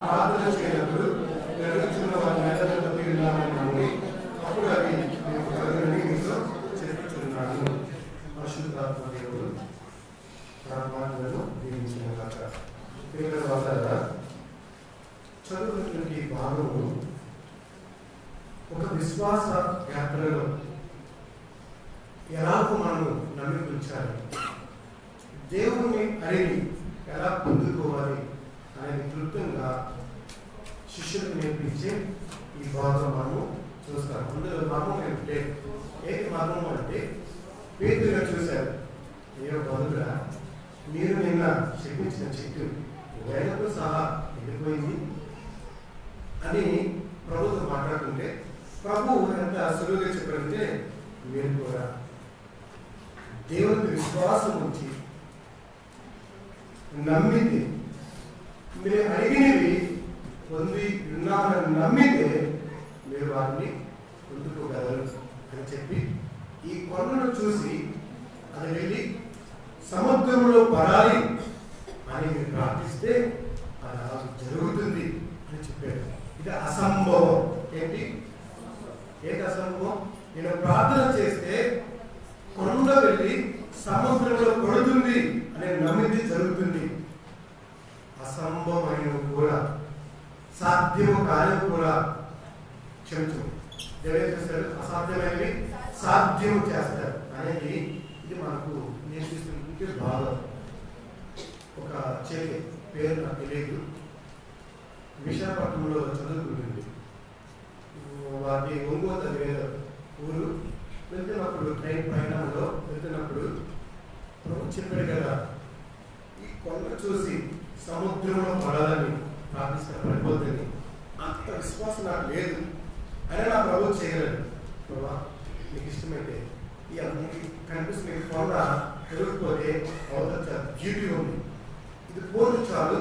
ప్రార్థన చేయనప్పుడు జరుగుతున్న వారి నెలలను విన్నామని అప్పుడు అవి మీతో చెప్పుచున్నాను. పరిశుద్ధాత్మ దేవుడు ప్రార్థనలను దీవించిన కాక పిల్లల వల్ల చదువుతున్న ఈ భాగము ఒక విశ్వాస యాత్రలో ఎలాగో మనము నమ్మించాలి, దేవుణ్ణి అడిగి ఎలా పొందుకోవాలి అనేది క్లుప్తంగా శిష్యులకు నేర్పించే ఈ భాగం మనము చూస్తాం. అందులో మర్మం ఏమిటంటే, ఏంటి మర్మం అంటే, పేతురుగా చూశారు, ఏ బదులుగా మీరు నిన్న చెప్పించిన చెట్టు వేలతో సహా ఎండిపోయింది అని ప్రభుతో మాట్లాడుతుంటే ప్రభు ఎంత సులువుగా చెప్పారంటే, మీరు కూడా దేవునికి విశ్వాసం ఉంచి నమ్మితే, మీరు అడిగినవి పొంది ఉన్నామని నమ్మితే మీరు వారిని పొందుకోగలరు అని చెప్పి ఈ కొండను చూసి అది వెళ్ళి సముద్రంలో పడాలి అని మీరు ప్రార్థిస్తే అది అలా జరుగుతుంది అని చెప్పారు. ఇది అసంభవం. ఏంటి అసంభవం? నేను ప్రార్థన చేస్తే కొండ వెళ్ళి సముద్రంలో పడుతుంది అనే నమ్మితే జరుగుతుంది. అసంభవమైన కూడా, సాధ్యము కాని కూడా క్షమించు దేవుడు చేస్తాడు, అసాధ్యమైనవి సాధ్యం చేస్తారు అనేది ఇది మనకు నేర్పిస్తుంది భాగం. ఒక చెల్లి పేరు నాకు తెలియదు, విశాఖపట్నంలో చదువుకుంటుంది. వాటి ఒంగోలు వేరే ఊరు. వెళ్తున్నప్పుడు ట్రైన్ ప్రయాణంలో వెళ్తున్నప్పుడు చెప్పాడు కదా, ఈ కొండ చూసి సముద్రంలో పడాలని ప్రార్థిస్తే పడిపోతుంది. అంత విశ్వాసం నాకు లేదు అని నా ప్రభు చేయగలడు. ప్రభా మీకు ఇష్టమైతే ఈ కనిపిస్తుంది కొండ పెరిగిపోతే అవతల బ్యూటీ ఉంది, ఇది పోదు చాలు,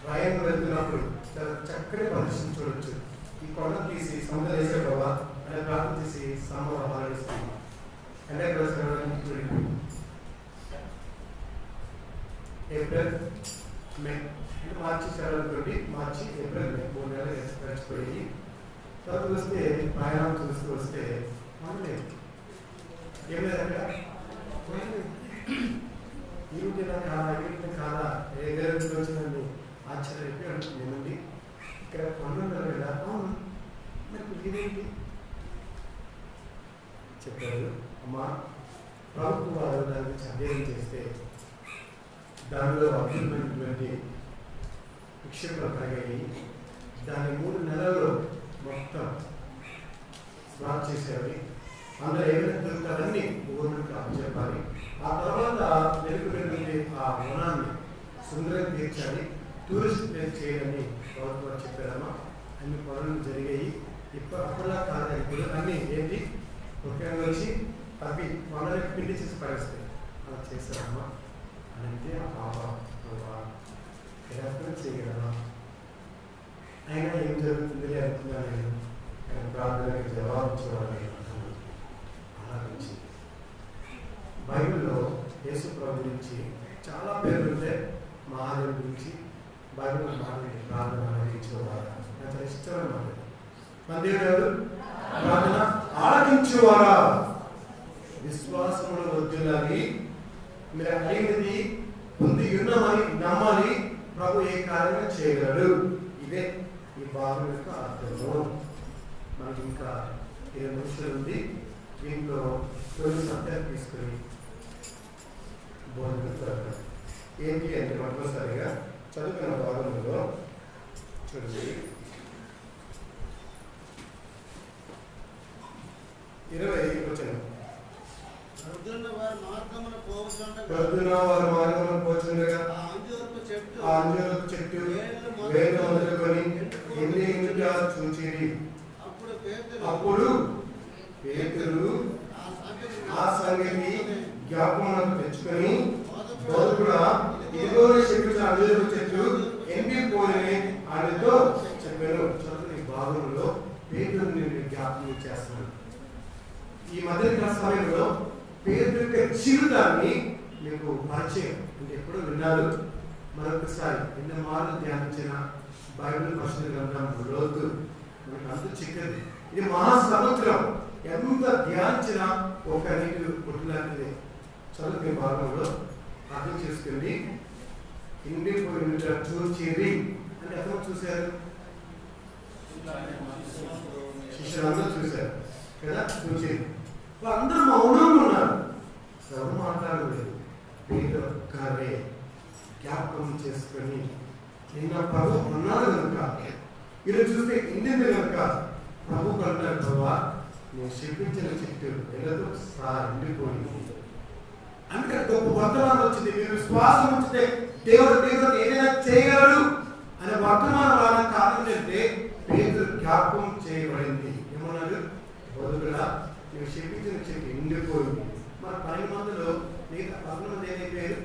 ప్రయాణం వెళ్తున్నప్పుడు చాలా చక్కని ప్రదర్శన చూడొచ్చు. ఈ కొండ తీసి సముద్రం వేసే ప్రభా అని ప్రార్థన చేసి సముద్రం ఆలోచిస్తున్నాం. అంటే ఏప్రిల్ మే అంటే మార్చి సెలవుతోటి మార్చి ఏప్రిల్ మే 3 నెలలు గడిచిపోయి తర్వాత వస్తే ప్రయాణం చూస్తూ వస్తే లేదు, ఏం లేదంటే ఈ కాదా ఏ గర్భంలో వచ్చిందని ఆశ్చర్యపోయి అంటుంది. ఇక్కడ కొండలు కదా, మరి ఇదేంటి చెప్పారు. అమ్మా ప్రభుత్వ వారు దాని గురించి అధ్యయనం చేస్తే దానిలో అద్భుతమైనటువంటి నిక్షేపాలు కలిగాయి. దాని 3 నెలల్లో మొత్తం స్మార్ట్ చేసేవి. అందులో ఏమైనా దొరుకుతారని గవర్నమెంట్కి అప్పచెప్పాలి. ఆ తర్వాత వెలుగుతున్నటువంటి ఆ వనాన్ని సుందరంగా తీర్చాలి, టూరిస్ట్ ప్లేస్ చేయాలని ప్రభుత్వం చెప్పారమ్మా. అన్ని పనులు జరిగాయి. అప్పుడులా కాదు, ఇప్పుడు అన్నీ ఏంటి ముఖ్యంగా వచ్చి అవి వాళ్ళకి పిండి చేసి పడేస్తాయి. అలా చేస్తారమ్మా అంటే ఆ పాప చేయగలమా? అయినా ఏం జరుగుతుంది అనుకున్నా నేను, ఆయన ప్రార్థనకి జవాబు చూడాలి ఆలోచించి. బైబిల్లో యేసు ప్రభు గురించి చాలా పేర్లు ఉంటాయి. మహాదేవుడి గురించి బైబిల్ మాట్లాడి ప్రార్థన ఆలోచించేవారు నాకు ఇష్టమైన మాట. మన దేవుడు ఎవరు? ప్రార్థన ఆలోచించేవారా? విశ్వాసములు వద్దులని మీరు అడిగినది పొంది ఉన్నామని నమ్మాలి, ప్రభు ఏ కార్యంగా చేయగలడు. ఇదే ఈ భాగం యొక్క అర్థము. మనకి ఇంకా 20 నిమిషాలు ఉంది. దీంట్లో కొన్ని సత్యాలు తీసుకొని బోధన జరగాలి. ఏంటి అంటే మొట్టమొదటిసారిగా చదువుకున్న భాగంలో చూడండి, 20 వచనం. ప్రొద్దున వారు మార్గమున పోచుండగా ఆ అంజూరపు చెట్టు వేర్లు మొదలుకొని ఎండిగా చూచిరి. అప్పుడు పేతురు ఆ సంగతి జ్ఞాపకం తెచ్చుకొని, బోధకుడా, ఇదిగో చెట్టు అంజూరపు చెట్టు ఎండిపోయి ఆయనతో చెప్పాను. చదువు ఈ భాగంలో పేతురుని జ్ఞాపకం చేస్తున్నాను. ఈ మధ్య సమయంలో పేతురు యొక్క జీవితాన్ని మీకు పరిచయం అంటే ఎప్పుడూ విన్నారు. మరొకసారి ఎన్ని మార్లు ధ్యానించిన బైబిల్ పరిశుద్ధ గ్రంథం లోతు మనకు అంత చిక్కది. ఇది మహాసముద్రం, ఎంత ధ్యానించినా ఒక నీటి పుట్టినట్లే. చదువు భాగంలో అర్థం చేసుకుని ఇండిపోయిన చూచిరి అంటే ఎవరు చూశారు? శిష్యులందరూ చూశారు కదా, చూచిరి. వాళ్ళందరూ మౌనంగా ఉన్నారు, ఎవరు మాట్లాడలేదు. పేరు ఒక్కరే జ్ఞాపకం చేసుకొని నిన్న ప్రభు అన్నాడు కనుక ఈరోజు చూస్తే ఇండియన్ కనుక ప్రభు అంటారు, ప్రభా నేను చెప్పించిన చెట్టు ఎల్లతో ఎండిపోయింది. అందుకే గొప్ప వర్తమానం వచ్చింది. మీరు విశ్వాసం వచ్చితే దేవుడు దేవుడు ఏదైనా చేయగలడు అనే వర్తమానం రావడానికి కారణం ఏంటంటే పేదలు జ్ఞాపకం చేయబడింది. ఏమన్నాడు? బదులుగా నేను చెప్పించిన చెట్టు ఎండిపోయింది. మన 12 మందిలో మిగతా 10 మంది ఏమైపోయారు?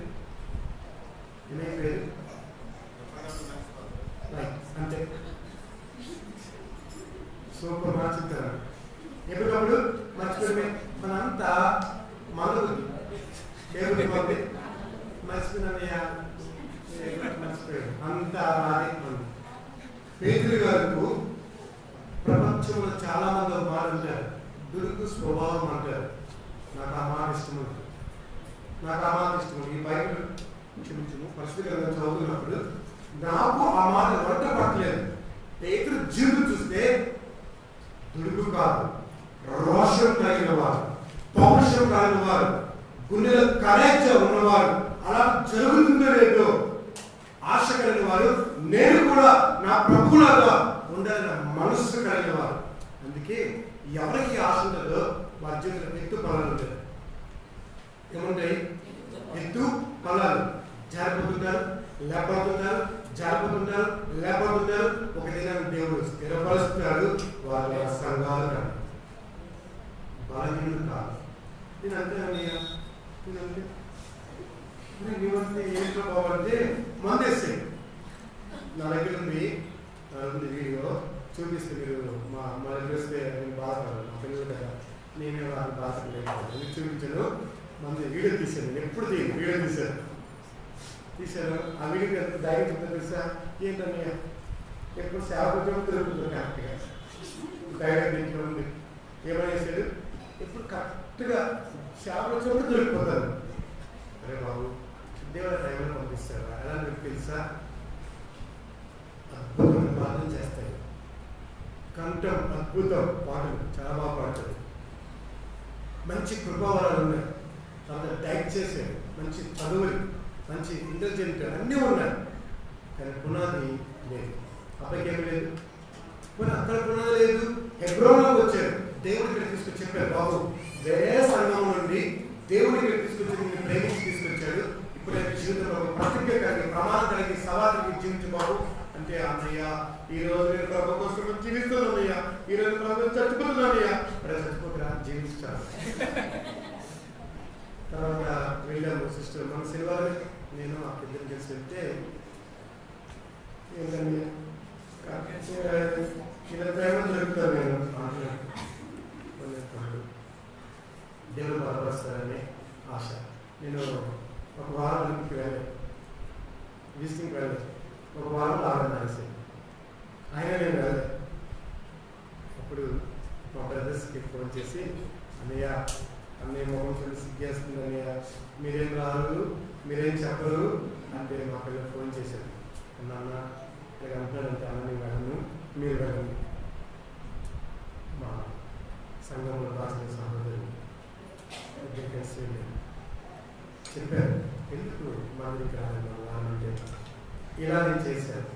అంతే. సూపర్ మార్చుతారు. ఎప్పటికప్పుడు మర్చిపోయి మనంతా మనకు దేవుడి మంది మర్చిపోయినయ్యా మర్చిపోయాడు అంతా రాదే. పేతురు గారు ప్రపంచంలో చాలా మంది ఒక మాట అంటారు, దురుకు స్వభావం అంటారు. నాకు ఆ మాట ఇష్టం, నాకు ఆ మాట ఇష్టం. ఈ బైబిల్ క్షమించము పరిశుద్ధ గ్రంథం చదువుతున్నప్పుడు నాకు ఆ మాట వంట పట్టలేదు. పేతురు జీవితం చూస్తే దుడుకు కాదు, రోషం కలిగిన వారు, పౌరుషం కలిగిన వారు, గుండెలో కరేజ్ ఉన్నవారు, అలా జరుగుతుందో లేదో ఆశ కలిగిన వారు, నేను కూడా నా ప్రభులాగా ఉండాలన్న మనస్సు కలిగిన వారు. అందుకే ఎవరికి ఆశ ఉంటుందో వారి జీవితంలో ఎత్తు పొలాలు ఉంటాయి. ఏముంటాయి? ఎత్తు పొలాలు. జారిపోతుంటారు, లేకపోతుంటారు, జారిపోతుంటారు, లేకపోతుంటారు. ఒక దినాన్ని దేవుడు స్థిరపరుస్తున్నాడు. వారి సంఘాలు కాదు, బలహీనులు కాదు. నేను అంతే నేనంటే ఏంటో బాగుంటే మందేస్తే నా దగ్గర ఉంది వీడియో చూపిస్తే మీరు మా దగ్గర వస్తే నేను బాధపడను. మా పిల్లలు కదా, నేనే వాళ్ళు బాధపడలేదు. చూపించాను, మంది వీడియో తీశాను. ఎప్పుడు వీడియో తీశాను. ఆ వీడియో ధైర్యం చెప్తాను తెలుసా? ఏంటన్నయ్య ఎప్పుడు సేవకు తిరుగుతుంది కరెక్ట్గా ధైర్యం దీంట్లో ఉంది. ఏమైనా చేశాడు? ఎప్పుడు కరెక్ట్గా సేవకు వచ్చినప్పుడు దొరికిపోతారు. అరే బాబు దేవుడు టైంలో పంపిస్తారు. ఎలా మీకు తెలుసా? అద్భుతమైన ప్రార్థన చేస్తాయి. కంఠం అద్భుతం, పాటలు చాలా బాగా పాడుతుంది. మంచి కృపావరాలు ఉన్నాయి. తర్వాత డైట్ చేశాడు, మంచి చదువులు, మంచి ఇంటెలిజెంట్ అన్నీ ఉన్నాయి. కానీ పునాది లేదు. అబ్బాయికి ఏమి లేదు. మరి అక్కడ పునాది లేదు. హెబ్రోన్లోకి వచ్చారు. దేవుడి ఇక్కడ తీసుకొచ్చి చెప్పారు, బాబు వేరే సంఘం నుండి దేవుడి ఇక్కడ తీసుకొచ్చి నిన్ను ప్రేమించి తీసుకొచ్చాడు. ఇప్పుడు జీవితంలో ఒక ప్రతిజ్ఞ కలిగి, ప్రమాణం కలిగి, సవాళ్ళకి జీవించు బాబు అంటే, అన్నయ్య ఈ రోజు నేను ప్రభు కోసం జీవిస్తున్నానయ్యా, ఈ రోజు ప్రభు చచ్చిపోతున్నానయ్యా. అక్కడ చచ్చిపోతున్నా జీవించాను. తర్వాత వెళ్ళాము సిస్టర్ మన శనివారం నేను ఆ పెద్దలు కలిసి వెళ్తే ఏంటండి ఇలా ప్రేమ దొరుకుతాను. నేను దేవుడు బలపరుస్తారనే ఆశ. నేను ఒక వారానికి విజిటింగ్కి వెళ్ళాను. ఒక వారం ఆనందాల్సి ఆయన నేను వెళ్ళాను. అప్పుడు మా బ్రదర్స్కి ఫోన్ చేసి, అన్నయ్య మొహం చూసి సిగ్గేస్తుంది అన్నయ్య, మీరేం రారు, మీరేం చెప్పరు అంటే మా పిల్లలు ఫోన్ చేశారు. నాన్న ఇలా అంటున్నాడంటే అన్న నేను వెళ్ళను, మీరు వెళ్ళండి. మా సంఘంలో రాసిన సహోదరులు కలిసి వెళ్ళారు. చెప్పారు, ఎందుకు మా దగ్గరికి రాలంటే ఇలా నేను చేశాను.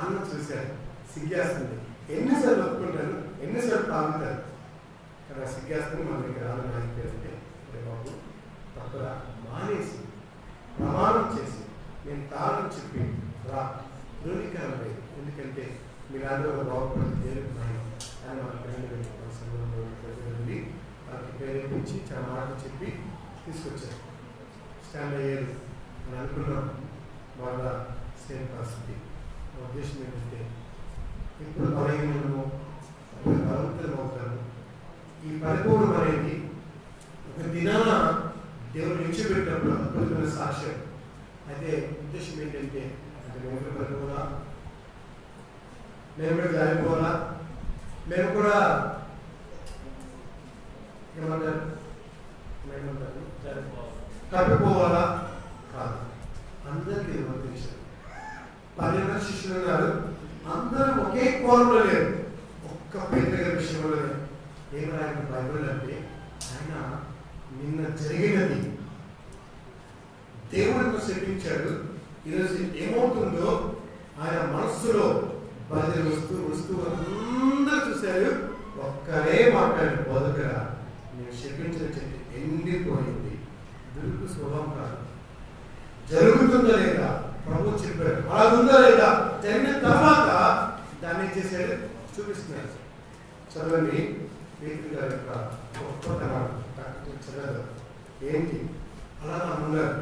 అన్న చూశారు, సిగ్గేస్తుంది. ఎన్నిసార్లు ఒప్పుకుంటారు, ఎన్నిసార్లు తాగుతారు కదా, సిగ్గేస్తుంది. మన దగ్గర రాలని ఆగిపోయారంటే బాబు తప్పరా మానేసి ప్రమాణం చేసి నేను తాగని చెప్పి రా, ధృవీకరణ లేదు. ఎందుకంటే మీరు అందరూ బాగుపడి దేవుడికి భయం అని మన పిల్లలు సంఘంలో ప్రజలు వాళ్ళకి ప్రేరేపించి చాలా మాటలు చెప్పి తీసుకొచ్చారు. స్టాండ్ అయ్యారు అని అనుకున్నాం. వాళ్ళ సేమ్ పరిస్థితి. నా ఉద్దేశం ఏంటంటే ఇప్పుడు బలహీనము అప్పుడు బలవంతులం అవుతారు. ఈ పరిపూర్ణం అనేది ఒక దినాన దేవుడు నిలిచిపెట్టినప్పుడు అద్భుతమైన సాక్ష్యం. అయితే ఉద్దేశం ఏంటంటే అంటే పరిపూర్ణ మేము కూడా జారిపోవాలా, మేము కూడా ఏమంటారు తప్పిపోవాలా కాదు. అందరికీ వర్తించారు. 10 మంది శిష్యులు ఉన్నారు, అందరూ ఒకే కోణంలో లేరు. ఒక్క పేదల విషయంలో ఏమైనా ఆయన బైబిల్ అంటే ఆయన నిన్న జరిగినది దేవుడితో చెప్పించాడు. ఈరోజు ఏమవుతుందో ఆయన మనస్సులో బదిలీ వస్తూ అందరూ చూశారు. ఒక్కరే మాట్లాడి బోధకుడా నేను చెప్పించిన చెట్టు ఎండిపోయింది. దురుకు స్వభావం కాదు, జరుగుతుందా లేదా ప్రభు చెప్పాడు, అలా ఉందా లేదా, జరిగిన తర్వాత దాన్ని ఏం చేశాడు చూపిస్తున్నారు. చదవండి పేతురు గారి యొక్క గొప్పతనం చదవదు ఏంటి అలా ఉన్నారు.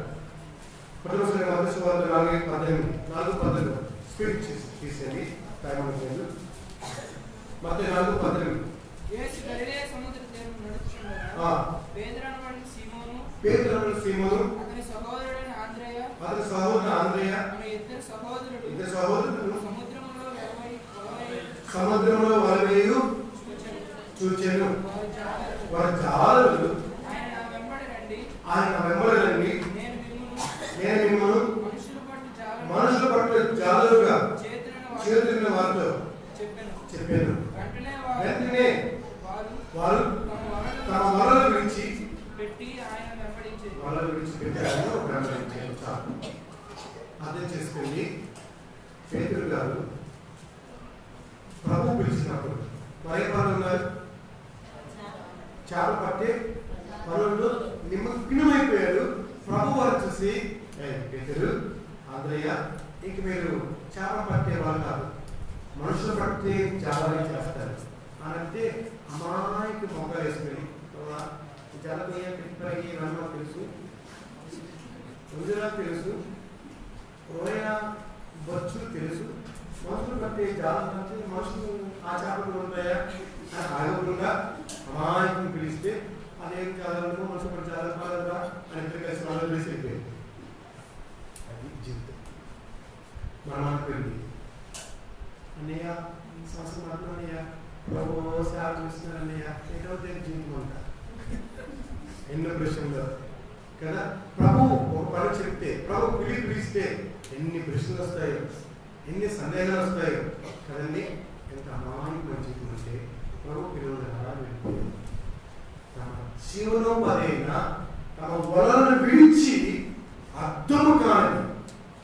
మొదటి 4:18 స్పీడ్ తీసేది టైం అనుకోండి. ಮತ್ತೆ 4:18 యేసు గలిలయ సముద్ర తీరం నడుచుచుండగా పేతురు సీమోను అతని సహోదరుడైన ఆంద్రేయ అనే ఇద్దరు సహోదరులు సముద్రములో వలవేయు చూచెను. వారి జాలరులు ఆయన వెంబడి రండి, నేను మిమ్మల్ని మనుషుల పట్ల జాలరుగా చేతున్న వారితో చెప్పాను. వెంటనే వారు తమ వలలు విడిచి పెట్టి ఆయన వెంబడించారు. అర్థం చేసుకోండి. పేతురు గారు ప్రభు పిలిచినప్పుడు మరే పనులు ఉన్నారు, చేప పట్టే పనుల్లో నిమగ్నమైపోయారు. ప్రభు వారు చూసి పేతురు, ఆంద్రయ్య, ఇంక మీరు చేప పట్టే వాళ్ళు కాదు, మనుషులు పట్టే చాలా చేస్తారు అని అంటే అమాయకు మొగ్గ వేసుకొని జలదీయ పిప్పరగి రమ్మ తెలుసు, ముందులా తెలుసు, రోయ బొచ్చు తెలుసు, మనుషులు పట్టే జాలం అంటే మనుషులు ఆ చేపలు ఉంటాయా అని ఆగకుండా అమాయకుని పిలిస్తే అదేం జాలంలో మనుషులు పట్టే జాలం కాదా అని ఇద్దరు కలిసి వాళ్ళు పిలిచి వెళ్ళిపోయింది. అది జీవితం. మనం అనుకుంది అన్నయ్య సంవత్సరం మాత్రం అన్నయ్య ప్రభు సేవలు ఇస్తున్నారు అన్నయ్య, ఏదో జీవితం అంట ఎన్నో ప్రశ్నలు కదా. ప్రభు ఒక పని చెప్తే, ప్రభు పిలిస్తే ఎన్ని ప్రశ్నలు వస్తాయో, ఎన్ని సందేహాలు వస్తాయో కదండి. ఎంత అమాయకమైన జీవితం అంటే ప్రభు పిల్లలు వెళ్ళిపోయారు. తమ జీవనోపాధైన తమ వలలను విడిచి అర్థము కానిది,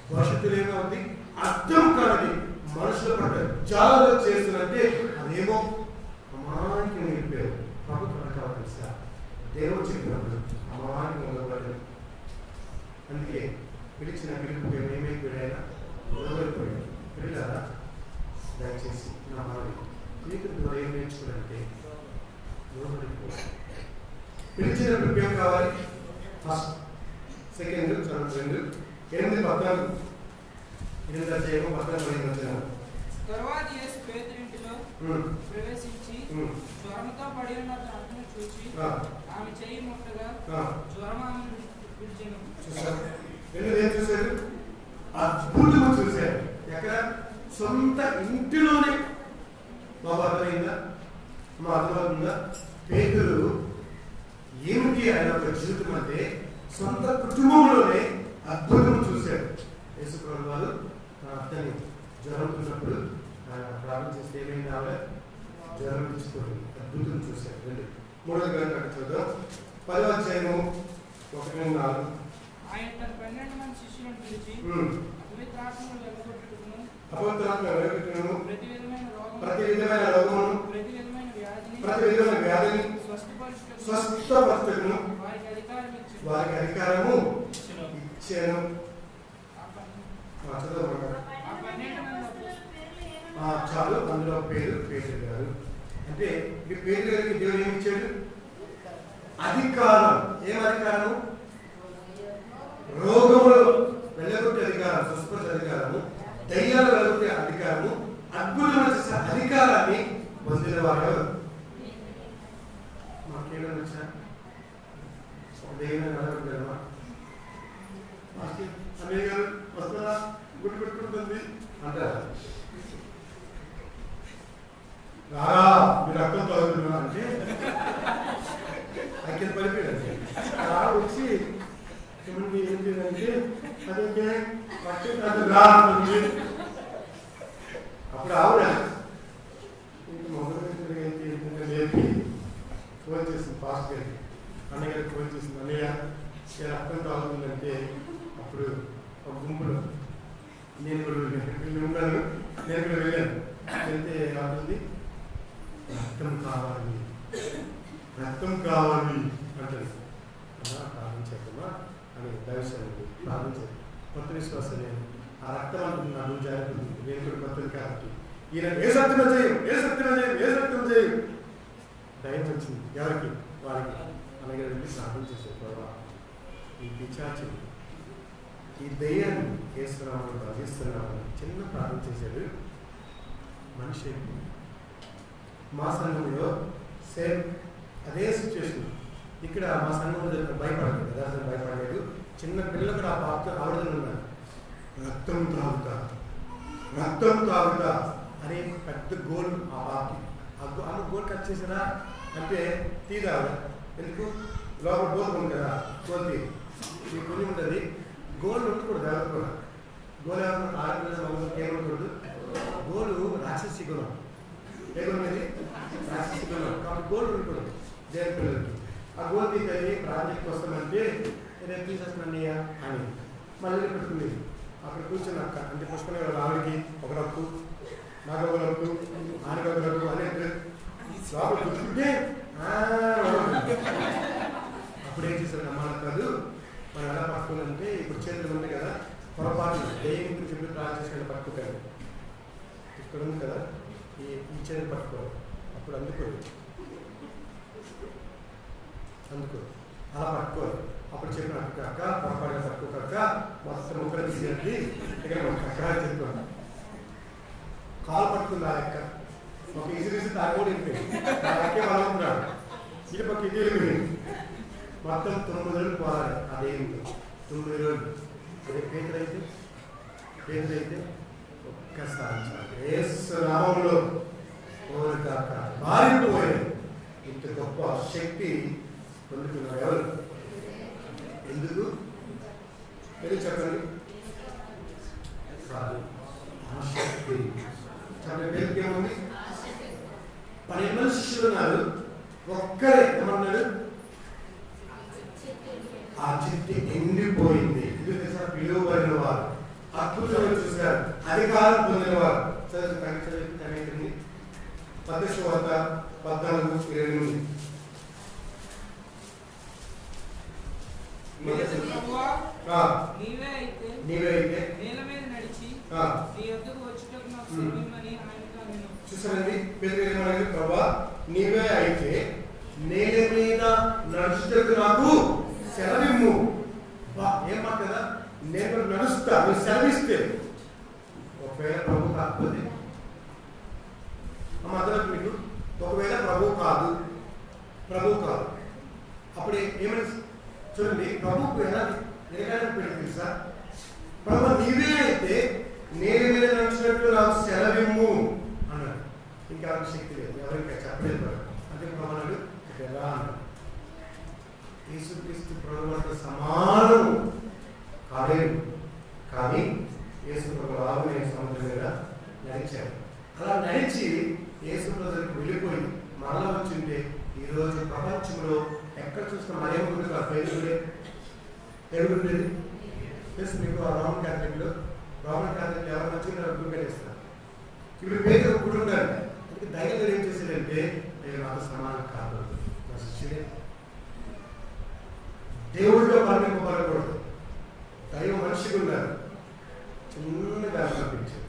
భవిష్యత్తులో ఏమవుతుంది అర్థం కానిది మనుషుల పట్ల చాలా చేస్తున్నట్టే అదేమో అమాయకం వెళ్ళిపోయారు. ప్రభు పడకాలు తెలుసా, దేవుడు చెప్పినప్పుడు అమాయకం ఉండబడ్డారు. అందుకే పిలిచిన పిలుపు ఏమైపోయాడైనా నిలబడిపోయాడు. పిల్లరా దయచేసి నా మనవి, మీకు ద్వారా ఏం నేర్చుకోవాలంటే నిలబడిపోయాడు. పిలిచిన పిలుపు ఏం కావాలి? ఫస్ట్, సెకండ్, 2, 8:14 తరువాత యేసు పేతురింటిలో ప్రవేశించి జ్వరంతో పడి ఉన్న అతను చూసి ఆమె చెయ్యి ముట్టగా జ్వరం ఆమెను విడిచెను. చూశారు, అద్భుతం చూశారు. ఎక్కడ? సొంత ఇంటిలోనే. బాబు అర్థమైందా? మా అర్థమవుతుందా? పేతురు ఏమిటి ఆయన ఒక జీవితం అంటే సొంత కుటుంబంలోనే అద్భుతం చూశాడు. యేసుప్రభు వారు అతని జ్వరం ఉన్నప్పుడు ఆయన ప్రార్థన చేస్తే ఏమైంది? ఆవిడ జ్వరం ఇచ్చుకోండి. అద్భుతం చూశారు. 3వ గ్రంథం చూద్దాం. 10వ అధ్యాయము 1-4. ఆయన తన 12 మంది శిష్యులను పిలిచి అపవిత్రాత్మను వెలుగొట్టుటకును ప్రతి విధమైన రోగమును ప్రతి విధమైన వ్యాధిని స్వస్థపరచుటకును వారికి అధికారము ఇచ్చాను. చాలు, అందులో పేరు పేతురు గారు. అంటే ఈ పేతురు గారికి దేవుడు ఏమి ఇచ్చాడు? అధికారం. ఏం అధికారము? రోగములు వెళ్ళగొట్టే అధికారం, స్వస్థపరిచే అధికారము, దయ్యాలు వెళ్ళగొట్టే అధికారము, అద్భుతమైన చేసే అధికారాన్ని పొందిన వారు. మాకేమైనా వచ్చా దయ్యాన్ని వెళ్ళగొట్టగలమా? అన్నయ్య గారు వస్తారా, గుడి పెట్టుకుంటుంది అంటారా? రారా మీరు రక్తం తాగుతున్నా అంటే అక్కడ పడిపోయాడు. వచ్చి ఏమండి ఏంటిదంటే అదే రక్తం కాదు రా అంటుంది. అప్పుడు ఆవిడ మొదటి ఏంటి ఫోన్ చేసింది పాస్ట్ గారికి, అన్నగారికి ఫోన్ చేసింది. అన్నయ్య రక్తం తాగుతుందంటే అప్పుడు ఒక గుంపులో నేను కూడా ఉన్నాను, నేను కూడా వెళ్ళాను. వెళ్తే అవుతుంది రక్తం కావాలి అంటారు. ప్రార్థించమ్మా అని దైవశాన్ని ప్రార్థించారు. కొత్త విశ్వాసం నేను ఆ రక్తం అంటుంది నా గురించి జరుగుతుంది. నేను కూడా కొత్తది కాబట్టి ఈయన ఏ సత్యం చేయం దయం వచ్చింది. ఎవరికి? వారికి. అలాగే వెళ్ళి ప్రార్థన చేశారు. బాబా ఈ పిచాచి ఈ దయ్యాన్ని వేస్తున్నామని బాధిస్తున్నామని చిన్న ప్రార్థన చేశాడు. మనిషి మా సంఘంలో సేమ్ అదే సిచ్యువేషన్. ఇక్కడ మా సంఘంలో భయపడలేదు కదా, అసలు భయపడలేదు. చిన్న పిల్లలు కూడా ఆ పాపతో ఆవిడని ఉన్నారు. రక్తం తాగుతా అనే పెద్ద గోల్ ఆ పాపకి. ఆమె గోల్ కట్ చేసారా అంటే తీరా ఎందుకు లోపల గోల్ ఉంది కదా, గోల్ తీ ఈ కొన్ని ఉంటుంది. గోల్ ఉండకూడదు ఎవరు కూడా. గోల్ ఎవరు ఆడపిల్లలు ఏమనకూడదు. గోలు రాక్షసి గుణం. ఏ గుణం ఇది? రాక్షసి గుణం. కాబట్టి గోల్ ఉండకూడదు దేవుని పిల్లలకి. ఆ గోల్ తీసేది ప్రాజెక్ట్ వస్తామంటే రేపు తీసేస్తున్నానయ్య అని మళ్ళీ పెట్టుకుంది. అక్కడ కూర్చున్నాక అంటే పుష్పని ఆవిడికి ఒక రక్కు, నాకు ఒక రక్కు, ఆయనకు ఒక రక్కు అనే లోపల కూర్చుంటే అప్పుడు ఏం చేశారు? నమ్మాలి కాదు మనం ఎలా పట్టుకోవాలంటే ఇప్పుడు చేతులు ఉంది కదా, పొరపాటు దయ్యం గురించి చెప్పి ప్రార్థన చేసుకుంటే పట్టుకుంటారు. ఇక్కడ ఉంది కదా ఈ చేతులు పట్టుకోవాలి. అప్పుడు అందుకో అలా పట్టుకోవాలి. అప్పుడు చెప్పిన అక్క పొరపాటుగా పట్టుకోక మొత్తం ముక్కలు తీసేది ఇక్కడ అక్క చెప్పుకోండి. కాలు పట్టుకుంది ఆ లెక్క ఒక ఇసిరిసి తాగోడు వెళ్ళిపోయింది. ఆ లెక్కే వాళ్ళకున్నాడు. ఇటు పక్క ఇది వెళ్ళిపోయింది. మొత్తం 9 రోజులు పోవాలి. అదేంటి 9 రోజులు. అదే పేదలైతే ఒక్కసారి నామంలో కోరికాక మారిపోయాడు. ఇంత గొప్ప శక్తి పొందుతున్నారు ఎవరు? ఎందుకు చెప్పండి. శక్తి పేరుకి ఏముంది? 12 మంది శిష్యులు ఉన్నారు. ఒక్కరే ఏమన్నాడు? ఆ చెట్టు ఎండిపోయింది. ఎందుకు తెలుసా? పిలువబడిన వారు, అద్భుతాలు చూశారు, అధికారం పొందిన వారు. చదువుతుంది 14:14-28. నీవే అయితే నేల మీద నడిచి నీ యొద్దకు వచ్చుటకు నాకు సెలవిమ్మని ఆయనతో అనెను. చూసారండి, పేతురు ప్రభువా నీవే అయితే నేల మీద నడుచుటకు నాకు సెలవిమ్ము. ఏం మాట కదా, నేను నడుస్తా, మీరు సెలవిస్తే. ఒకవేళ ప్రభు కాకపోతే అర్థం మీకు, ఒకవేళ ప్రభు కాదు అప్పుడు ఏమైనా చూడండి. ప్రభుకు ఎలా పెడుతుంది సార్? ప్రభు నీవే అయితే నేను మీద నడిచినట్లు నాకు సెలవిమ్ము అన్నాడు. ఇంకా శక్తి లేదు, ఎవరికి చెప్పలేదు. అదే ప్రభు అన్నాడు ఎలా అన్నాడు. యేసుక్రీస్తు ప్రభువుతో సమానం కాలేదు, కానీ యేసు ప్రభు రాబోయే సముద్రం మీద నడిచాడు. అలా నడిచి యేసు ప్రభువుకి వెళ్ళిపోయి మరలా వచ్చింటే ఈరోజు ప్రపంచంలో ఎక్కడ చూసిన మరేముంది ఆ పేరుడే ఉండేది. ప్లస్ మీకు ఆ రోమన్ క్యాథలిక్ ఎవరు మంచిగా గుడి పెట్టేస్తారు. ఇప్పుడు పేరు ఒక గుడి ఉండాలి. అందుకే దైవం ఏం చేశాడంటే నేను నాకు సమానం కాదు, నా శిష్యుడే. దేవుడిలో పరమింపబడకూడదు, దైవం మనిషిగా ఉండాలి. చిన్న గాలి పంపించాడు.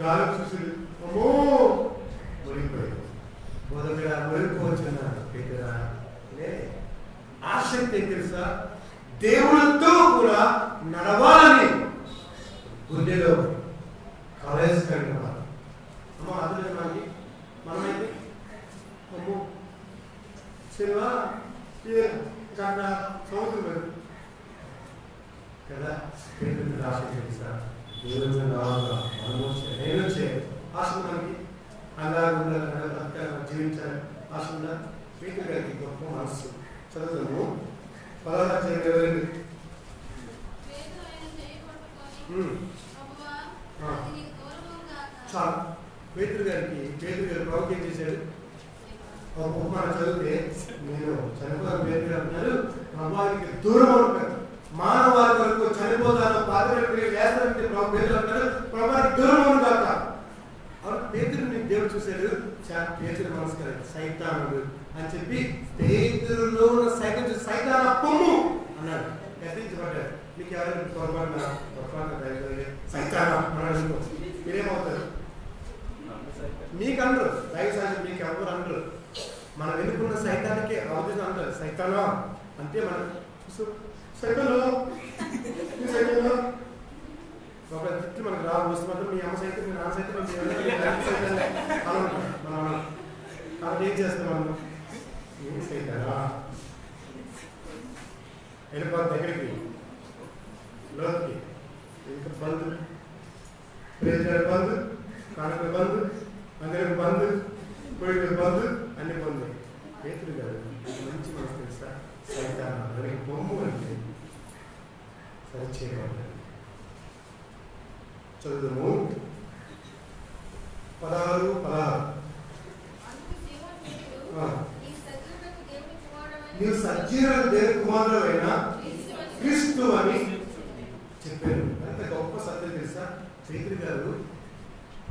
గాలి చూసి అమ్మో మురిగిపోయింది. మొదటిగా మురిగిపోవచ్చున్నాను పేదరా. ఆసక్తి ఏం తెలుసా? దేవుడితో కూడా నడవాలని గుండెలో కలయిస్తాడు. అమ్మ అదే మనమైతే అమ్మో సినిమా సముద్రం కదా. ఆసక్తి తెలుసా? దేవుడు నేను అలా ఉండాలని జీవించాలని ఆశ ఉందా? పేతురు గారికి గొప్ప మనస్సు. చదువుతాము 16 చాలు. పేతురు గారు ప్రభుకి ఏం చేశాడు? ఒక ఉపమానం చదివితే, నేను చనిపోతాను పేతురు గారు అంటున్నారు, ప్రభావానికి దూరం ఉంటాను, మానవాళి వరకు చనిపోతాను, పాత్రలు వేస్తానంటే పేతురు అంటారు, ప్రభావానికి దూరం ఉంటాక. పేతురుని దేవుడు చూశాడు, పేతురు నమస్కారం సైతానుడు అని చెప్పి పేతురులో ఉన్న సైతాన పొమ్ము అన్నాడు, గతించబడ్డాడు. మీకు ఎవరైనా పొరపాటున సైతాన అన్నాడు, మీరేమవుతారు? మీకు అనరు, దైవ సాక్షి మీకు ఎవరు అనరు. మనం వెనుకున్న సైతానికి అవధి అంటారు, సైతానా అంటే మనం సైతాలో ఒక తిట్లు మనకు రావు, వస్తే మాత్రం మీ అమ్మ సైతం, మీ నాన్న సైతం, మనం కాబట్టి ఏం చేస్తాం మనం? ఏం సైతానా వెళ్ళిపోతుంది దగ్గరికి, లోకి. ఇంకా బంధు, ప్రేజర్ బంధు, కానుక బంధు, అందరికి బంధు, కోయిక బంధు, అన్ని బంధు. పేతురు గారు మంచి మనసు తెలుసా? సైతానా దానికి బొమ్ము అంటే సరి చేయబడ్డారు. చదువుము 16 నీవు సజీవుడు దేవుని కుమారుడు అయినా క్రీస్తు అని చెప్పారు. అంత గొప్ప సత్యం తెలుసా? పేతురు గారు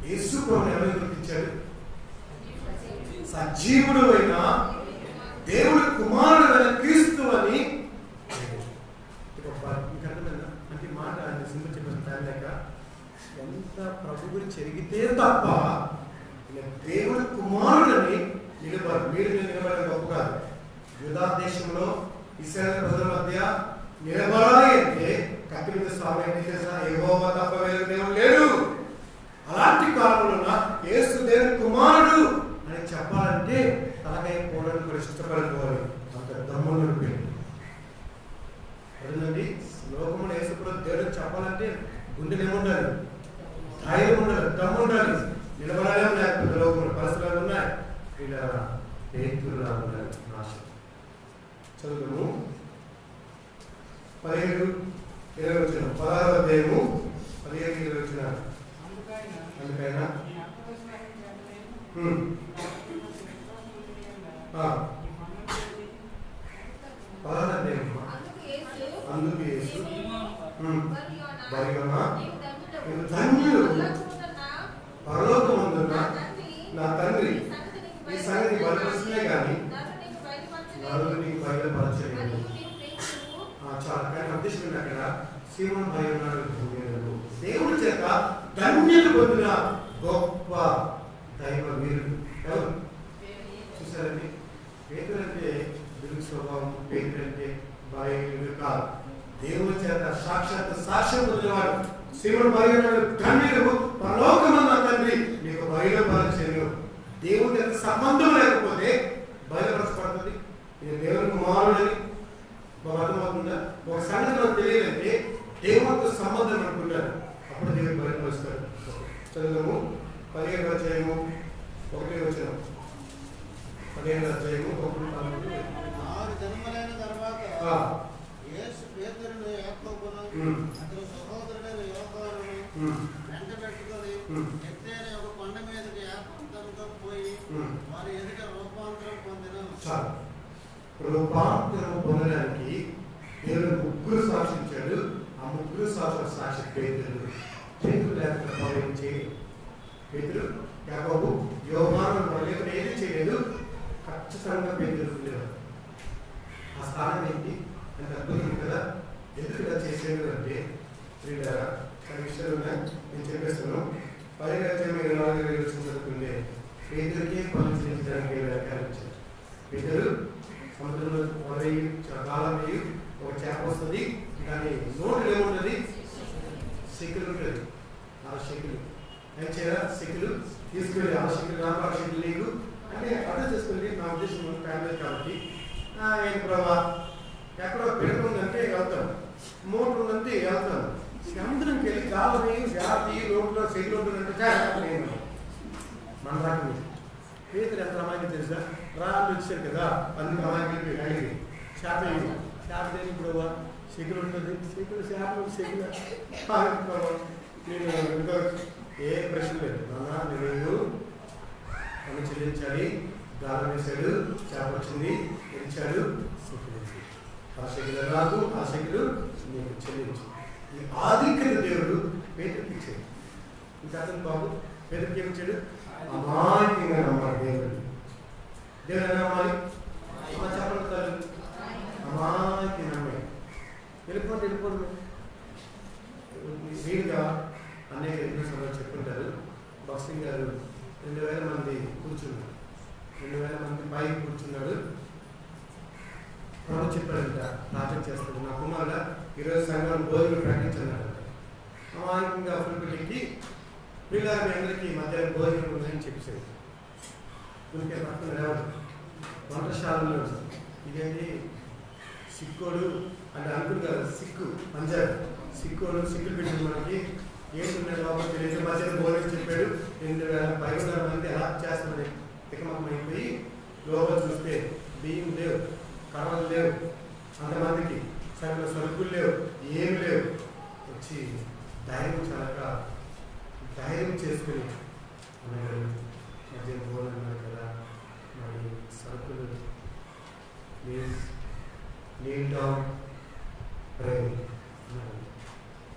యేసు ప్రభువుని ఎవరు గుర్తించాడు? సజీవుడు అయినా దేవుడి కుమారుడు అయిన క్రీస్తు అని. అంటే మాట సింపుల్ చెప్పిన టైం లేక ఎంత ప్రభు గురించి ఎరిగితే తప్ప దేవుడి కుమారుడని నిలబడు. మీరు నిలబడే గొప్ప కాదు. యూదా దేశంలో ఇశ్రాయేలు ప్రజల మధ్య నిలబడాలి అంటే కత్తి మీద స్వామి ఏం చేసా? యెహోవా తప్ప వేరే దేవుడు లేడు. అలాంటి కాలంలో యేసు దేవుని కుమారుడు అని చెప్పాలంటే తలకాయ పోవడానికి కూడా ఇష్టపడిపోవాలి. అంత దమ్ములు అదేనండి. లోకంలో యేసు దేవుడు చెప్పాలంటే గుండెలు ఏముండాలి? ధైర్యం ఉండాలి, దమ్ము ఉండాలి, నిలబడాలి. లేకపోతే లోకంలో పరిస్థితులు ఉన్నాయి, ఇలా పేతురులా ఉండాలి. ఆశ. చదువుతాము 17-20 వచ్చిన 16వ అధ్యాయము 17-20 వచ్చిన. అందుకైనా అందుకు యేసు ధన్యులు పరలోకమందున్న నా తండ్రి ఈ సంగతి బయలుపరుస్తున్నా కానీ నరులు నీకు బయలుపరచలేదు. చాలా కానీ ఉద్దేశం అక్కడ సీమోను భయ ఉన్నాడు. దేవుడి చేత ధన్యత పొందిన గొప్ప దైవ వీరుడు ఎవరు చూసారండి? పేతురు అంటే దుర్గ స్వభావం, పేతురు అంటే భయం కాదు. దేవుడి చేత సాక్ష్యం పొందినవాడు. సీమోను భయ ధన్యుడు పరలోకమందున్న తండ్రి నీకు బయలుపరచను. దేవుడి యొక్క సంబంధం లేకపోతే బయలుపరచబడుతుంది. ఇది దేవుని కుమారుడని అర్థమవుతుందా? ఒక సంగతి మనకు తెలియాలంటే దేవుడితో సంబంధం అనుకుంటారు, అప్పుడు దేవుడు బయలుపరుస్తాడు. చదువుదాము 17వ అధ్యాయము 1వ వచనం. 17వ అధ్యాయము 1-12. 6 జన్మలైన తర్వాత యేసు పేతురును యాకోబును అతని సహోదరుడైన యోహానును వెంట పెట్టుకొని ఎత్తైన ఒక కొండ మీదకి యాకోబుతో పోయి వారి ఎదుట రూపాంతరం పొందిన. రూపాంతరం పొందడానికి దేవుడు 3 సాక్షించాడు. ఆ 3 సాక్షి పేతురు. పేతురు లేకపోతే ఏం చేయలేదు. పేతురు, యాకోబు, యోహాను లేకపోతే ఏది చేయలేదు. ఖచ్చితంగా పేతురు ఉండేవాడు. ఆ స్థానం ఏంటి? ఎంత అద్భుతం కదా! ఎందుకు ఇలా చేసేది అంటే కొన్ని విషయాలు ఉన్నాయి, నేను చెప్పేస్తాను. 17-24 చదువుతుండే పేతురుకే పరిశీలించడానికి వ్యాఖ్యానించారు. పేతురు సముద్రంలో కాలం వేయు, ఒక చేప వస్తుంది, కానీ నోట్లు ఏముంటుంది? శకులు ఉంటుంది. 6 శకులు ఏం చేయాలి? శకులు తీసుకెళ్ళి 6 శకులు నాకు 6 శకులు నీకు అంటే అర్థం చేసుకోండి. నా ఉద్దేశం ఫ్యామిలీ కాబట్టి ఏం ప్రభా ఎక్కడో పెడుతుందంటే వెళ్తాను, మోటార్ ఉందంటే వెళ్తాను. సముద్రంకి వెళ్ళి గాలి వేయి, వ్యాధి రోడ్లో శకులు ఉంటుందంటే నేను మన రాకని పేదలు ఎంత అమాయకులు తెలుసా? రాళ్ళు వచ్చారు కదా, అందుకు అమాయకులు అడిగి చేప దేని ఇప్పుడు సిగ్గులు ఉంటుంది, సిగ్గులు నేను ఎంతో ఏ ప్రశ్న లేదు. నేను మనం చెల్లించాలి. గాలం వేశాడు, చేప వచ్చింది, గెలిచాడు, సిగ్గులించి ఆ శక్తులు రాదు, ఆ శక్తులు నీకు చెల్లించు. ఈ ఆధిక్యత దేవుడు పేదరికి ఇచ్చాడు. ఇంకా అతను బాబు పేదరికి ఏమిచ్చాడు? అమాయకంగా నమ్మాలి దేవుడు. దేవుడు నమ్మాలి. చెప్పండి తల్లి, అమాయకంగా నమ్మాలి. వెళ్ళిపోండి. వీలుగా అనేక ఎన్నో చెప్పుకుంటారు. బాక్సింగ్ గారు 2000 మంది కూర్చున్నారు. 2000 మంది పైకి కూర్చున్నాడు. ప్రభు చెప్పాడంట, ప్రార్థన చేస్తాడు. నా కుమారుడు ఈరోజు సంఘం భోజనం ప్రకటించన్నాడు. అమాయకంగా ఫుల్పిటికి వీళ్ళని అందరికీ మధ్యాహ్నం భోజనం ఉందని చెప్పేసాడు. ఇంకే పక్కన రావడం వంటశాలలో ఇదేంటి సిక్కోడు అంటే అనుకుంటారు. సిక్కు పంజాబ్ సిక్కులు పెట్టింది మనకి ఏంటున్నాడు లోపల తెలియదు. మధ్యాహ్నం భోజనం చెప్పాడు. 2500 మంది ఎలా చేస్తామని తికమకం అయిపోయి లోపల చూస్తే బియ్యం లేవు, కర్రలు లేవు, అంతమందికి సరుకులు లేవు, ఏమి లేవు. వచ్చి ధైర్యం చేసుకుని అన్నాడు, మధ్యాహ్నం భోజనం అన్నారు కదా, మరి సరుకులు ప్లీజ్ నీల్ డౌన్ ప్రే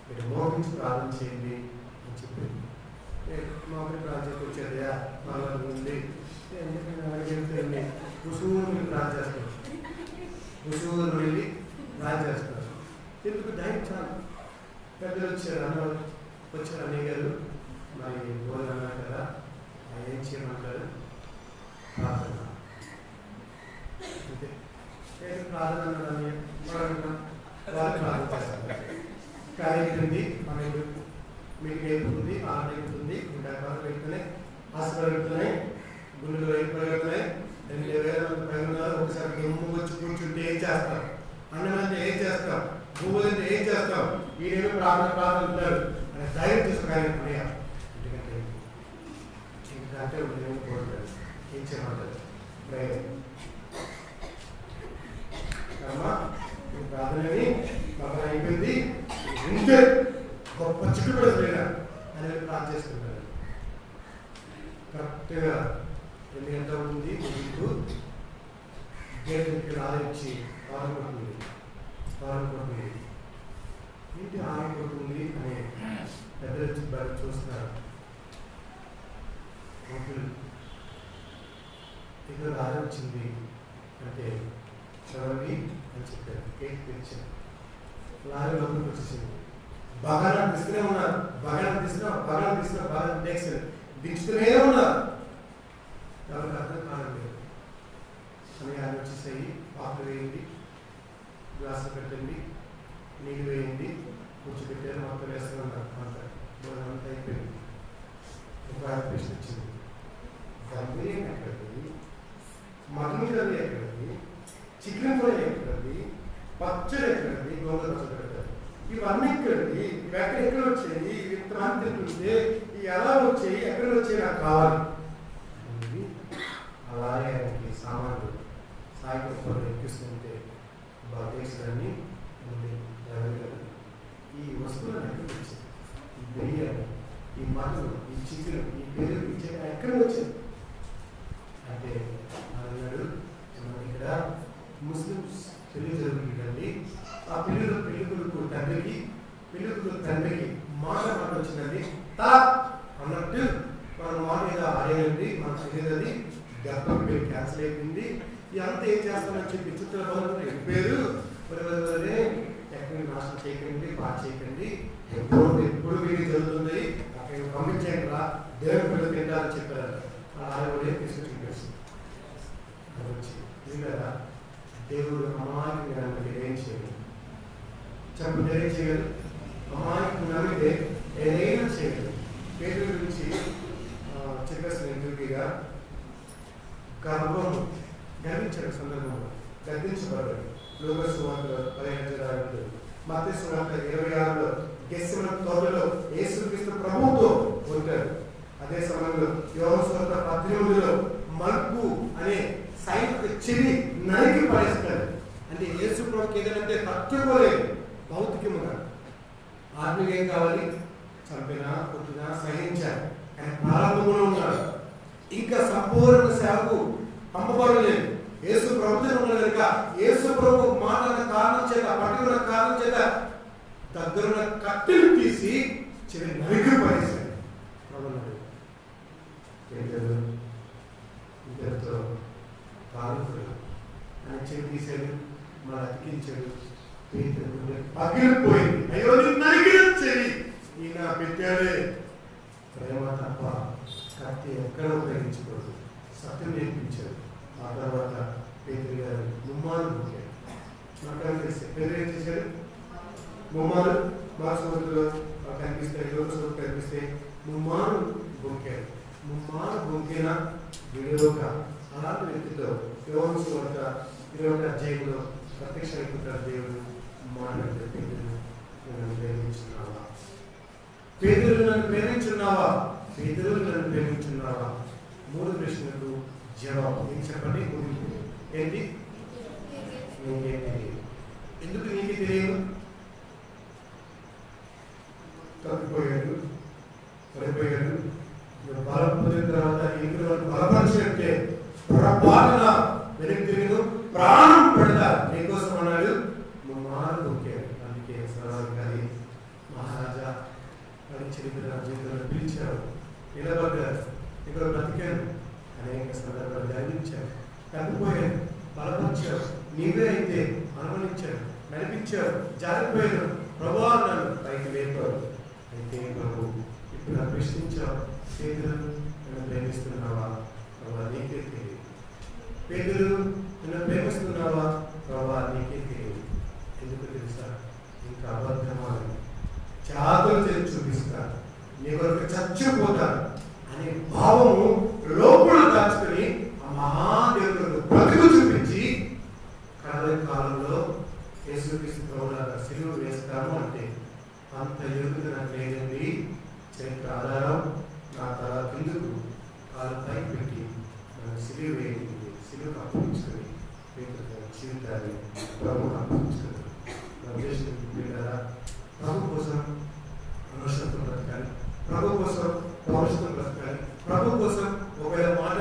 మీరు మోహించి ప్రార్థన చేయండి అని చెప్పింది. మోహిని ప్రార్థన వచ్చేదయా వాళ్ళ ఉంది అడిగితే ఉసూరు ప్రార్థన చేస్తారు. ఉసూరు వెళ్ళి ప్రార్థన చేస్తారు. ఎందుకు ధైర్యం చాలు. పెద్దలు వచ్చారు, అన్నయ్య గారు మరి భోజనం అన్నారు కదా, ఏం చేయమంటారు? ప్రార్థన. అంతే ప్రార్థన అన్నాడు. వాళ్ళు ప్రార్థన చేస్తారు. కార్యక్రమం మనకి మీకు అయిపోతుంది, ఆరు అయిపోతుంది, 100 పెడుతున్నాయి, హాస్పిటల్ పెడుతున్నాయి, గుండెలు పెడుతున్నాయి. 2000 మంది పైన ఒకసారి గమ్ము వచ్చి కూర్చుంటే ఏం చేస్తాం? అన్నమంటే ఏం చేస్తాం? భూములు అంటే ఏం చేస్తాం? ఈయనేమో ప్రార్థన ఉంటారు అని ధైర్యం తీసుకున్నాను. ఎందుకంటే ఇంకంటే ఏమో కోరుతారు, ఏం చేయమంటారు? ప్రార్థనని మాకు అయిపోయింది, ఇంతే గొప్ప చిక్కుపడలేదా అని ప్రార్థన చేసుకుంటారు. కరెక్ట్గా 2 గంటల ఉంది మీకు గేట్ దగ్గర ఆలోచించి ఆరంభపడుతుంది ఏంటి ఆరంభపడుతుంది అని పెద్దలు బయట చూస్తున్నారు. ఇక్కడ ఆలోచించింది అంటే చదవి అని చెప్పారు. కేక్ తెచ్చారు. లారీ లోపలికి వచ్చేసింది. బాగా తీస్తూనే ఉన్నారు, బాగా దించుతూనే ఉన్నారు. ఎవరికి అర్థం కాలేదు అని ఆయన వచ్చేసాయి. పాపలు వేయండి, గ్లాసులు పెట్టండి, నీళ్ళు వేయండి, కూర్చోబెట్టారు, మొత్తం వేస్తున్నారు. అంతా అయిపోయింది. ఒక ప్రశ్న వచ్చింది, బిర్యానీ ఎక్కడది, మటన్ కర్రీ ఎక్కడది, చికెన్ ఫ్రై ఎక్కడది, పచ్చడి ఎక్కడది, గోంగూర పచ్చడి పెడతారు, ఇవన్నీ ఎక్కడది, ఎక్కడ వచ్చాయి, ఇంతమంది తింటుంటే ఎలా వచ్చాయి, ఎక్కడ వచ్చాయి, నాకు కావాలి. అలాగే ఆయనకి సామాన్లు సాయంత్రం ఎక్కిస్తుంటే బాధేశ్వరాన్ని ఈ వస్తువులను ఎక్కడికి వచ్చింది, ఈ బిర్యానీ, ఈ మటన్, ఈ చికెన్, ఈ పెరుగు, ఈ చికెన్ ఎక్కడ వచ్చింది అంటే అన్నాడు. ఇక్కడ ముస్లిమ్స్ పెళ్లి జరుగుతుందండి. ఆ పెళ్లి కొడుకు తండ్రికి మాట వచ్చిందండి. తా అన్నట్టు మన మాట మీద ఆడేయండి, మన తెలియదని గర్భం పేరు క్యాన్సిల్ అయిపోయింది. ఇదంతా ఏం చేస్తామని చెప్పి చిత్ర భవనంలో వెళ్ళిపోయారు. ఎక్కడ నాశనం చేయకండి, బాగా చేయకండి, ఎప్పుడు వీడి జరుగుతుంది, అక్కడ పంపించండి రా, దేవుని పిల్లలు తింటారని చెప్పారు. ఆడవడే తీసుకొచ్చి అది వచ్చి ఇది కదా దేవుడు అమాయకు నమ్మితే ఏం చేయదు. చెప్పండి, ఏం చేయదు. అమాయకు నమ్మితే ఏదైనా చేయదు. పేరు గురించి చెప్పేసిన ఇంటిగా గర్వించిన సందర్భంలో గర్వించబడ్డాడు. లోక సువార్త 15 మత్తయి సువార్త 26లో గెత్సేమనే తోటలో యేసుక్రీస్తు ప్రభువుతో ఉంటాడు. అదే సమయంలో యోహాను సువార్త 18లో మల్కు అనే సైనిక చెవి నరికి పడేస్తాడు. అంటే యేసు ప్రభుకి ఏదైనా తట్టుకోలేదు భౌతికముగా. ఆత్మీయ ఏం కావాలి? చంపినా కొట్టినా సహించాలి. కానీ ప్రారంభంలో ఉన్నాడు, ఇంకా సంపూర్ణ సేవకు పంపబడలేదు. యేసు ప్రభుత్వం ఉన్నది కనుక యేసు ప్రభు మాటల కారణం చేత, పట్టుకున్న కారణం చేత దగ్గరున్న కట్టెలు తీసి చెవి నరికి పడేశాడు. ఇద్దరితో పాల్గొడు అని చెవి తీశాడు, మన అతికించాడు. పగిలిపోయింది. అయ్యో నరికిన చెవి ఈయన పెట్టాడే. ప్రేమ తప్ప కత్తి ఎక్కడ ఉపయోగించకూడదు. సత్యం నేర్పించాడు. ఆ తర్వాత పేతురు గారు ముమ్మారు బొక్కాడు. నాకు తెలిసి పేరు ఏం చేశాడు? ముమ్మారు మార్చులో కనిపిస్తాయి, లోకసభ కనిపిస్తే ముమ్మారు బొక్కాడు. ముమ్మారు బొక్కిన విడియోగా అలాంటి వ్యక్తితో యోహాను సువార్త 21వ అధ్యాయంలో ప్రత్యక్షమైపోతాడు. దేవుడు మాట్లాడితే పేతురు నన్ను ప్రేమించున్నావా? పేతురు నన్ను ప్రేమించున్నావా? పేతురు నన్ను ప్రేమించున్నావా? 3 ప్రశ్నలకు జవాబు ఏం చెప్పండి? ఏంటి? నీకే తెలియదు. ఎందుకు నీకే తెలియదు? తప్పిపోయాడు, పడిపోయాడు. బలం పొందిన తర్వాత ఇంట్లో బలపరిచినట్టే పొరపాటున వెనక్కి తిరిగి ప్రాణం పెడతా నీకోసం అన్నాడు. ముమ్మారు బొక్కాడు. అందుకే సర్వాధికారి మహారాజా అని చరిత్ర జీవితంలో పిలిచారు, నిలబడ్డారు, ఇక్కడ బ్రతికాను. అనేక సందర్భాలు ధ్యానించారు, తప్పిపోయాను, బలపరిచారు, నీవే అయితే అనుమతించారు, నడిపించారు, జారిపోయాను, ప్రభువా నన్ను పైకి లేపారు. అయితే ప్రభు ఇప్పుడు ప్రశ్నించావు, పేతురు నన్ను ప్రేమిస్తున్నావా? ప్రభా నీకే తెలియదు. పేతురు నన్ను ప్రేమిస్తున్నావా? ప్రభా నీకే తెలియదు. ఎందుకు తెలుసా? ఇంకా అబద్ధమాలు జాతులు చేసి చూపిస్తాను, నీ వరకు చచ్చిపోతాను అనే భావము లోపల దాచుకుని ఆ మహాదేవుడు బ్రతుకు చూపించి కడలి కాలంలో యేసుక్రీస్తు ప్రభువులాగా సిలువ వేస్తాను అంటే అంత యోగ్యత నాకు లేదండి. చరిత్ర ఆధారం నా తల కిందకు కాలు పైకి పెట్టి నన్ను సిలువ వేయండి, సిలువ అప్పగించుకొని జీవితాన్ని ప్రభు అప్పగించుకుని నా ఉద్దేశం పెట్టారా? ప్రభు కోసం అనుషత్వం బ్రతకాలి, ప్రభు కోసం పౌరుషత్వం బ్రతకాలి, ప్రభు కోసం ఒకవేళ మాట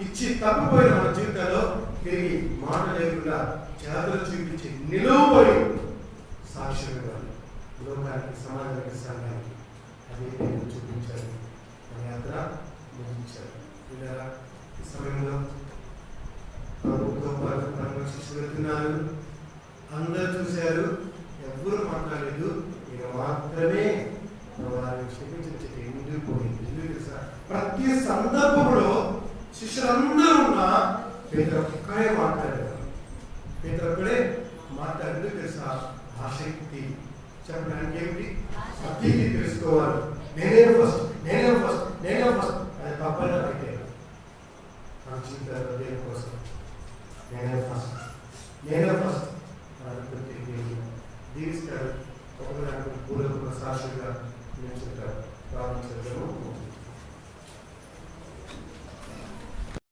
ఇచ్చి తప్పిపోయిన మన జీవితంలో తిరిగి మాట లేకుండా జాతర చూపించి నిలువబడి సాక్ష్యం ఇవ్వాలి లోకానికి, సమాజానికి, సంఘానికి. అదే నేను చూపించాలి. మన యాత్ర ముగించాలి. ఇలా ఈ సమయంలో ప్రభుత్వం శిష్యులు వెళ్తున్నారు. అందరూ చూశారు, ఎవ్వరూ మాట్లాడలేదు. ఇక మాత్రమే వారిని క్షమించిన చెట్టు ఎండిపోయింది. ఎందుకు తెలుసా? ప్రతి సందర్భంలో శిష్యులందరూ ఉన్నా పేతురు ఒక్కడే మాట్లాడారు. పేతురు ఒక్కడే మాట్లాడేందుకు తెలుసా? ఆసక్తి చెప్పడానికి ఏమిటి? ప్రతిదీ తెలుసుకోవాలి. నేనే ఫస్ట్, నేనే ఫస్ట్, నేనే ఫస్ట్. అది తప్పని అయితే నా జీవితంలో దేని కోసం నేనే ఫస్ట్, నేనే ఫస్ట్ అనుకుంటే దీవిస్తాడు. ఒకవేళ పూర్వక సాక్షిగా నేను చెప్తాను. ప్రారంభించడం